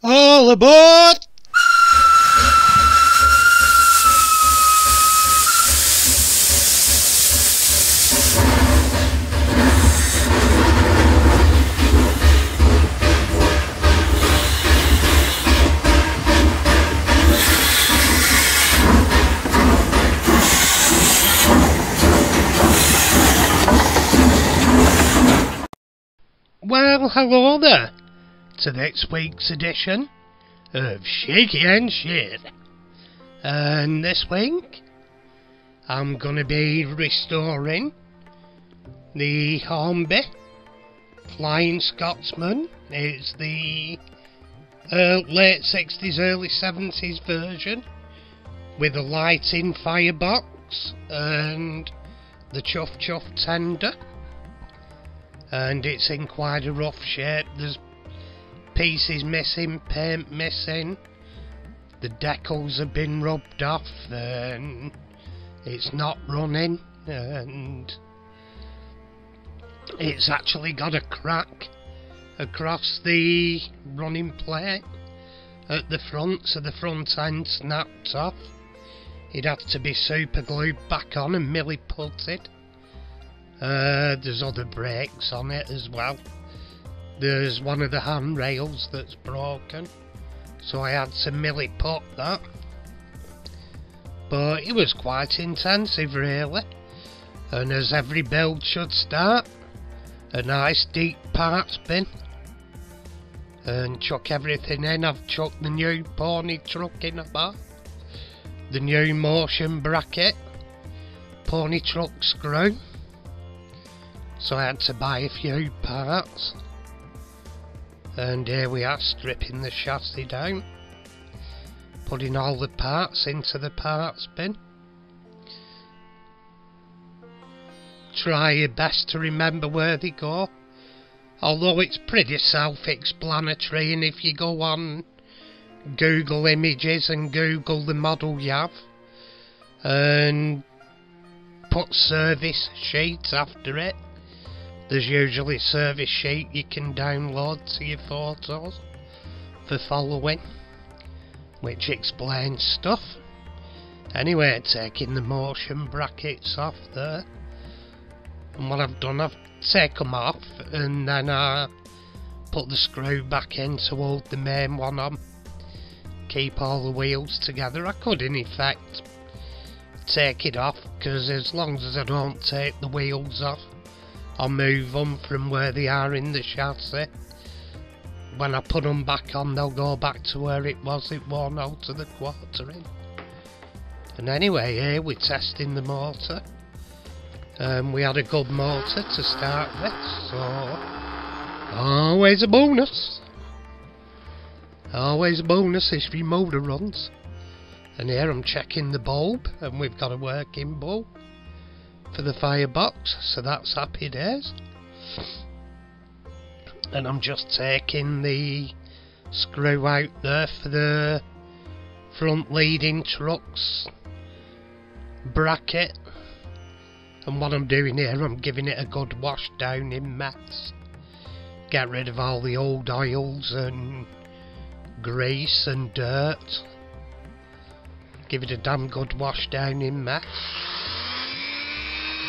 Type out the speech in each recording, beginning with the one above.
All aboard! Well, hello there to this week's edition of Shaky and Shit. And this week, I'm going to be restoring the Hornby Flying Scotsman. It's the late 60s, early 70s version with a lighting firebox and the chuff chuff tender. And it's in quite a rough shape. There's pieces missing, paint missing, the decals have been rubbed off, and it's not running, and it's actually got a crack across the running plate at the front, so the front end snapped off. It had to be super glued back on and milli putted. There's other brakes on it as well. There's one of the handrails that's broken, so I had to milli put that. But it was quite intensive really, and as every build should start, a nice deep parts bin and chuck everything in. I've chucked the new pony truck in about, the new motion bracket, pony truck screw. So I had to buy a few parts, and here we are, stripping the chassis down, putting all the parts into the parts bin. Try your best to remember where they go, although it's pretty self-explanatory, and if you go on Google Images and Google the model you have and put service sheet after it, there's usually a service sheet you can download to your photos for following, which explains stuff. Anyway, taking the motion brackets off there, and what I've done, I've taken them off and then I put the screw back in to hold the main one on, keep all the wheels together. I could in effect take it off, because as long as I don't take the wheels off, I'll move them from where they are in the chassis. When I put them back on, they'll go back to where it was. It won't alter the quartering. And anyway, here we're testing the motor. We had a good motor to start with, so always a bonus. Always a bonus if your motor runs. And here I'm checking the bulb, and we've got a working bulb for the firebox, so that's happy days. And I'm just taking the screw out there for the front leading trucks bracket, and what I'm doing here, I'm giving it a good wash down in meths, get rid of all the old oils and grease and dirt, give it a damn good wash down in meths.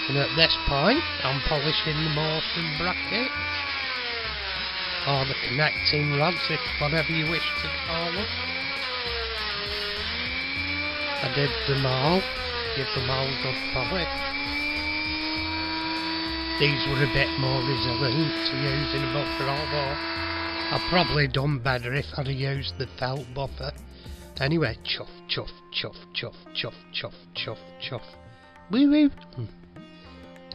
And at this point, I'm polishing the motion bracket, or the connecting rods, if whatever you wish to call them. I did them all, give them all a good polish. These were a bit more resilient to using a buffer, although I'd probably done better if I'd have used the felt buffer. Anyway, chuff, chuff, chuff, chuff, chuff, chuff, chuff, chuff. Woo woo.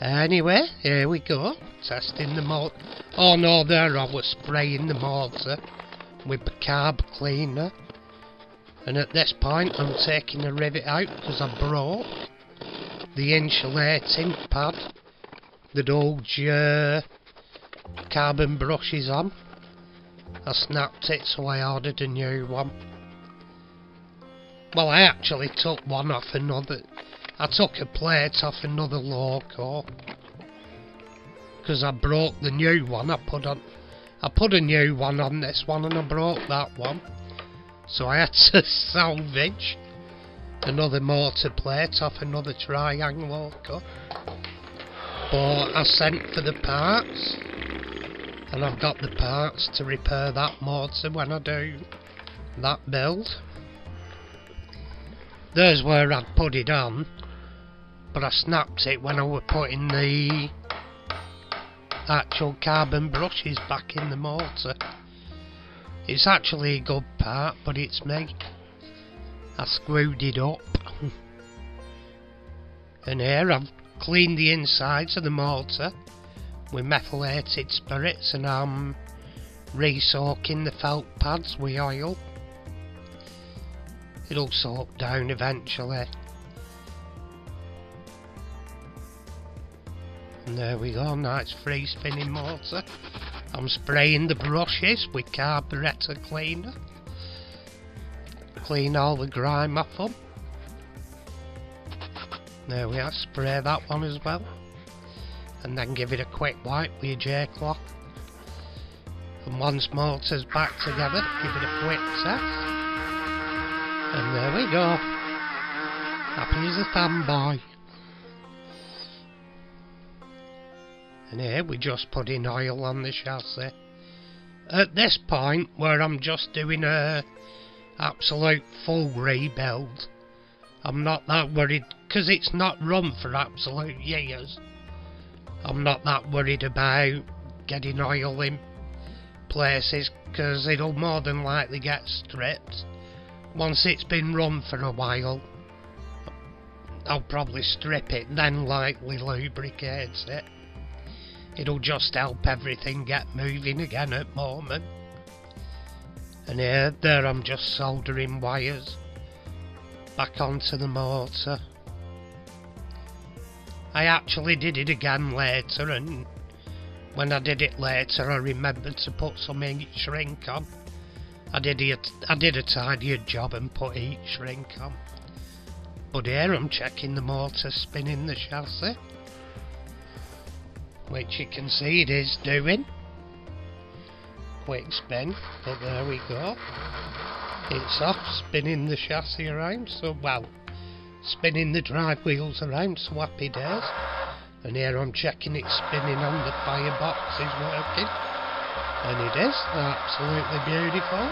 Anyway, here we go, testing the motor. Oh no, there I was spraying the motor with the carb cleaner. And at this point I'm taking the rivet out because I broke the insulating pad that holds your carbon brushes on. I snapped it, so I ordered a new one. Well, I actually took one off another. I took a plate off another loco because I broke the new one. I put on I put a new one on this one and I broke that one, so I had to salvage another motor plate off another Triang loco. But I sent for the parts, and I've got the parts to repair that motor when I do that build. There's where I'd put it on, but I snapped it when I were putting the actual carbon brushes back in the motor. It's actually a good part, but it's me. I screwed it up. And here I've cleaned the insides of the motor with methylated spirits, and I'm re-soaking the felt pads with oil. It'll soak down eventually. And there we go, nice free spinning motor. I'm spraying the brushes with carburetor cleaner. Clean all the grime off them. There we are, spray that one as well. And then give it a quick wipe with a J-cloth. And once motor's back together, give it a quick test. And there we go. Happy as a fanboy. And here we just put in oil on the chassis. At this point, where I'm just doing a absolute full rebuild, I'm not that worried, because it's not run for absolute years. I'm not that worried about getting oil in places, because it'll more than likely get stripped. Once it's been run for a while, I'll probably strip it, then lightly lubricate it. It'll just help everything get moving again at the moment. And here, there I'm just soldering wires back onto the motor. I actually did it again later, and when I did it later I remembered to put some heat shrink on. I did a tidier job and put heat shrink on. But here I'm checking the motor spinning the chassis, which you can see it is doing. Quick spin, but there we go. It's off, spinning the chassis around, so well, spinning the drive wheels around, so happy days. And here I'm checking it spinning on the firebox is working. And it is, absolutely beautiful.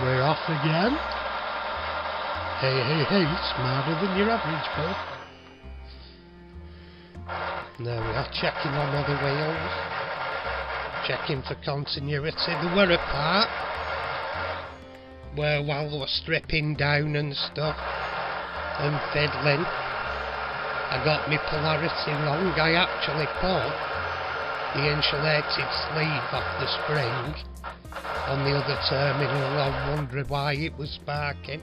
We're off again. Hey, hey, hey, smarter than your average bull. There we are, checking on other wheels, checking for continuity. There were a part where while they were stripping down and stuff and fiddling, I got my polarity wrong. I actually pulled the insulated sleeve off the spring on the other terminal. I wondered why it was sparking,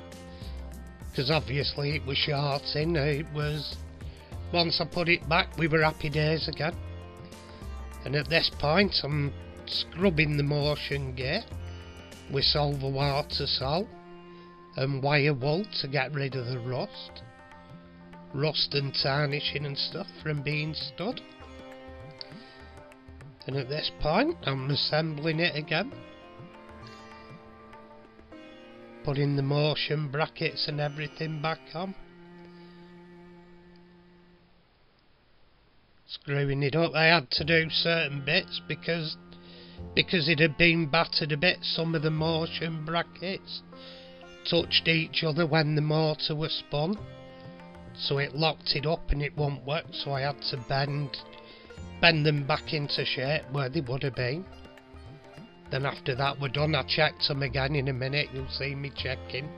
because obviously it was shorting. It was, once I put it back, we were happy days again. And at this point I'm scrubbing the motion gear with silver water salt and wire wool to get rid of the rust and tarnishing and stuff from being stud. And at this point I'm assembling it again, putting the motion brackets and everything back on, screwing it up. I had to do certain bits because it had been battered a bit. Some of the motion brackets touched each other when the motor was spun, so it locked it up and it won't work, so I had to bend them back into shape where they would have been. Then after that were done, I checked them again in a minute. You'll see me checking.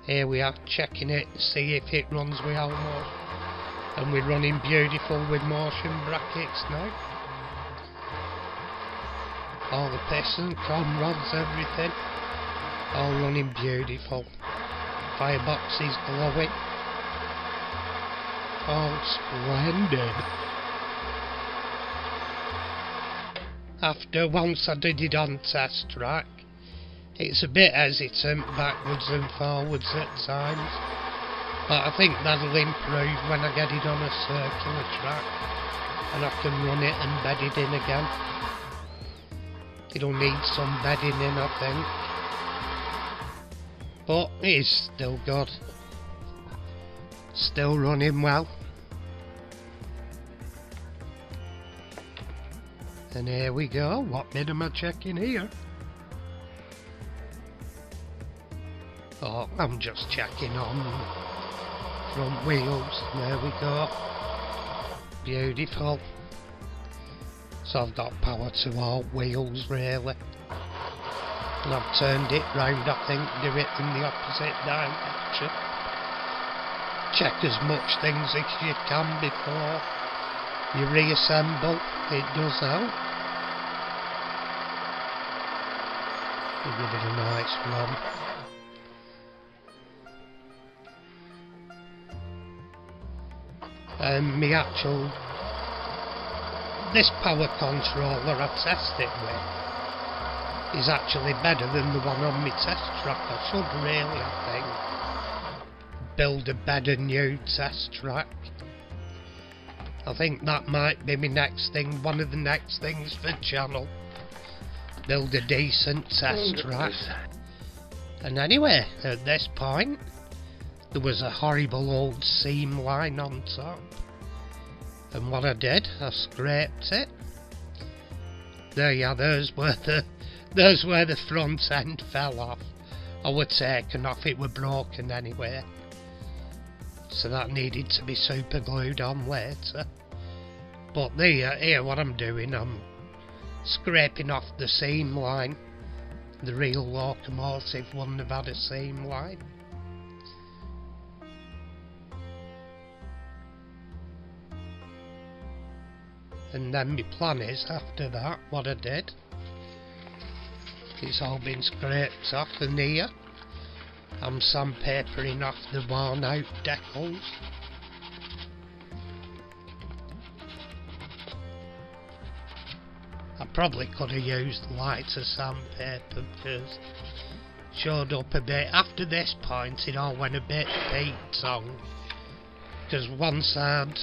Here we are, checking it to see if it runs with almost, and we're running beautiful with motion brackets now. All the piston, com rods, everything, all running beautiful. Firebox is glowing. All splendid. After once I did it on test track, it's a bit hesitant backwards and forwards at times, but I think that'll improve when I get it on a circular track and I can run it and bed it in again. It'll need some bedding in, I think. But it is still good. Still running well. And here we go. What bit am I checking here? Oh, I'm just checking on front wheels. There we go. Beautiful. So I've got power to all wheels really. And I've turned it round, I think, do it in the opposite direction. Check as much things as you can before you reassemble. It does help. Give it a nice run. This power controller I test it with is actually better than the one on my test track. I should really, I think, build a better new test track. I think that might be my next thing, one of the next things for the channel. Build a decent test track. And anyway, at this point, there was a horrible old seam line on top. And what I did, I scraped it. There you are, there's where the front end fell off. Or were taken off, it were broken anyway. So that needed to be super glued on later. But here what I'm doing, I'm scraping off the seam line. The real locomotive wouldn't have had a seam line. And then my plan is, after that, what I did, it's all been scraped off, and here I'm sandpapering off the worn out decals. I probably could have used lighter sandpaper because it showed up a bit. After this point it all went a bit peaked on, because once I'd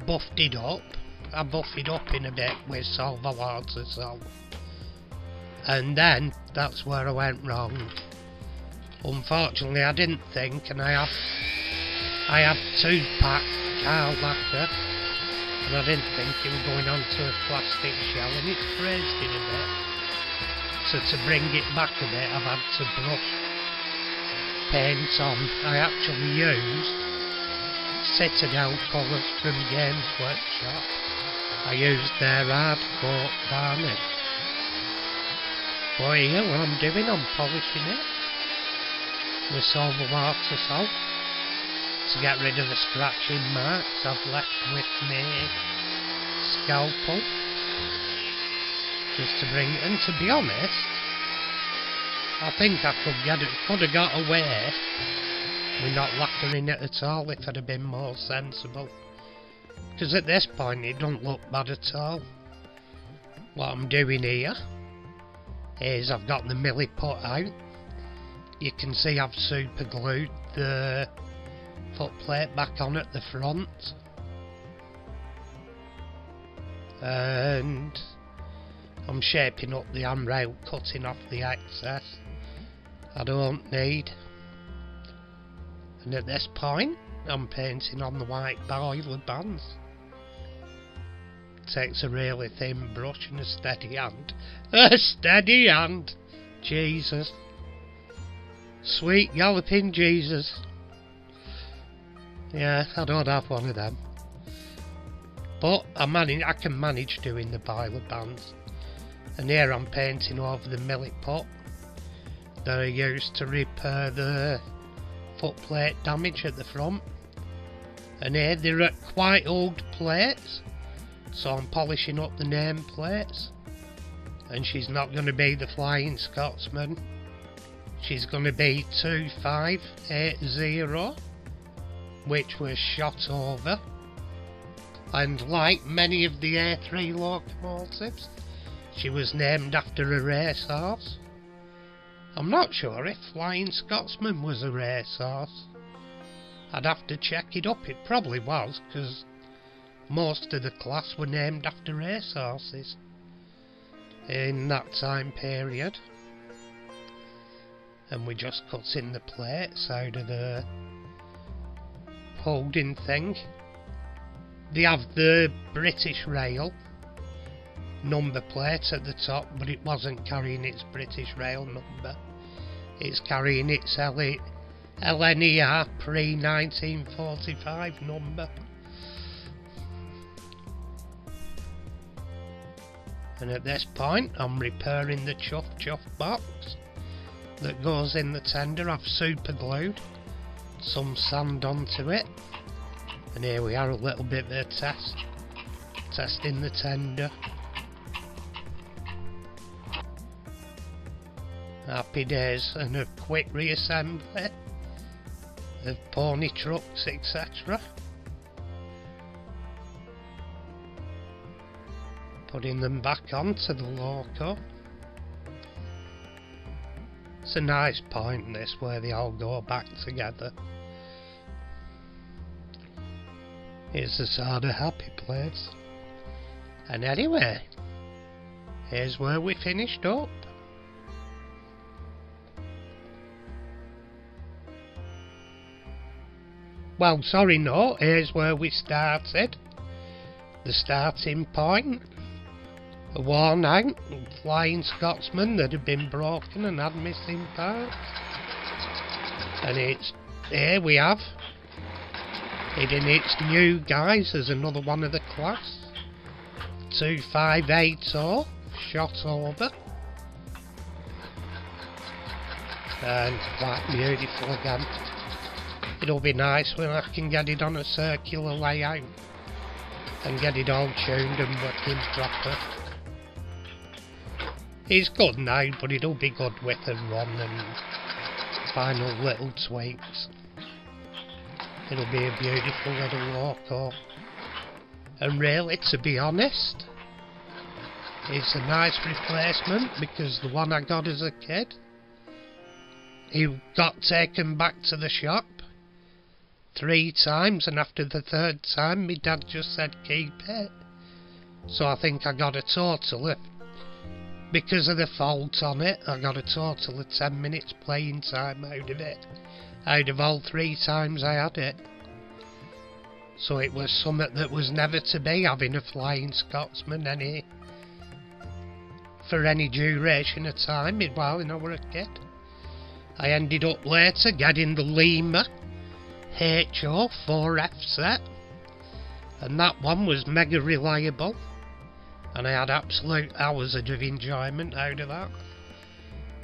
buffed it up, I buffed it up in a bit with silver water salt, and then that's where I went wrong. Unfortunately I didn't think, and I had 2-pack car lacquer, and I didn't think it was going onto a plastic shell, and it's crazed it a bit. So to bring it back a bit I've had to brush paint on. I actually used Citadel colours from Games Workshop. I used their hard coat varnish. But here what I'm doing, I'm polishing it with silver water salt to get rid of the scratching marks I've left with my scalpel, just to bring it. And to be honest, I think I could have got away with not lacquering it at all if I'd have been more sensible. Because at this point it don't look bad at all. What I'm doing here is I've got the milli put out. You can see I've super glued the footplate back on at the front. And I'm shaping up the handrail, cutting off the excess I don't need. And at this point I'm painting on the white boiler bands. Takes a really thin brush and a steady hand. A steady hand! Jesus. Sweet galloping Jesus. Yeah, I don't have one of them. But I can manage doing the boiler bands. And here I'm painting over the millet pot that I used to repair the footplate damage at the front. And here they're quite old plates, so I'm polishing up the name plates. And she's not going to be the Flying Scotsman, she's going to be 2580, which was shotover. And like many of the A3 locomotives, she was named after a racehorse. I'm not sure if Flying Scotsman was a racehorse. I'd have to check it up. It probably was, because most of the class were named after racehorses. in that time period. And we just cut in the plates out of the holding thing. They have the British Rail number plate at the top, but it wasn't carrying its British Rail number. It's carrying its LNER pre-1945 number. And at this point I'm repairing the chuff box that goes in the tender. I've super glued some sand onto it, and here we are, a little bit of a testing the tender. Happy days, and a quick reassembly of pony trucks, etc. Putting them back onto the loco. It's a nice point, this, where they all go back together. It's a sort of happy place. And anyway, here's where we finished up. Well, sorry, no, here's where we started. The starting point. A worn out flying Scotsman that had been broken and had missing parts. And it's, here we have, it in its new guise as another one of the class. 2580 shotover. And quite beautiful again. It'll be nice when I can get it on a circular layout and get it all tuned and working proper. It's good now, but it'll be good with a run and final little tweaks. It'll be a beautiful little loco. And really, to be honest, it's a nice replacement, because the one I got as a kid, he got taken back to the shop 3 times, and after the 3rd time my dad just said keep it. So I think I got a total of, because of the fault on it, I got a total of 10 minutes playing time out of it, out of all 3 times I had it. So it was something that was never to be, having a flying Scotsman for any duration of time while I was a kid. I ended up later getting the LNER HO 4F set, and that one was mega reliable, and I had absolute hours of enjoyment out of that.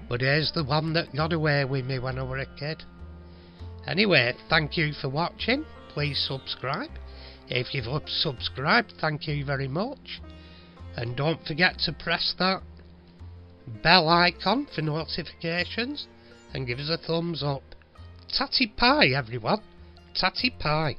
But here's the one that got away with me when I was a kid. Anyway, thank you for watching. Please subscribe. If you've subscribed, thank you very much. And don't forget to press that bell icon for notifications and give us a thumbs up. Tatty pie, everyone. Tatty pie.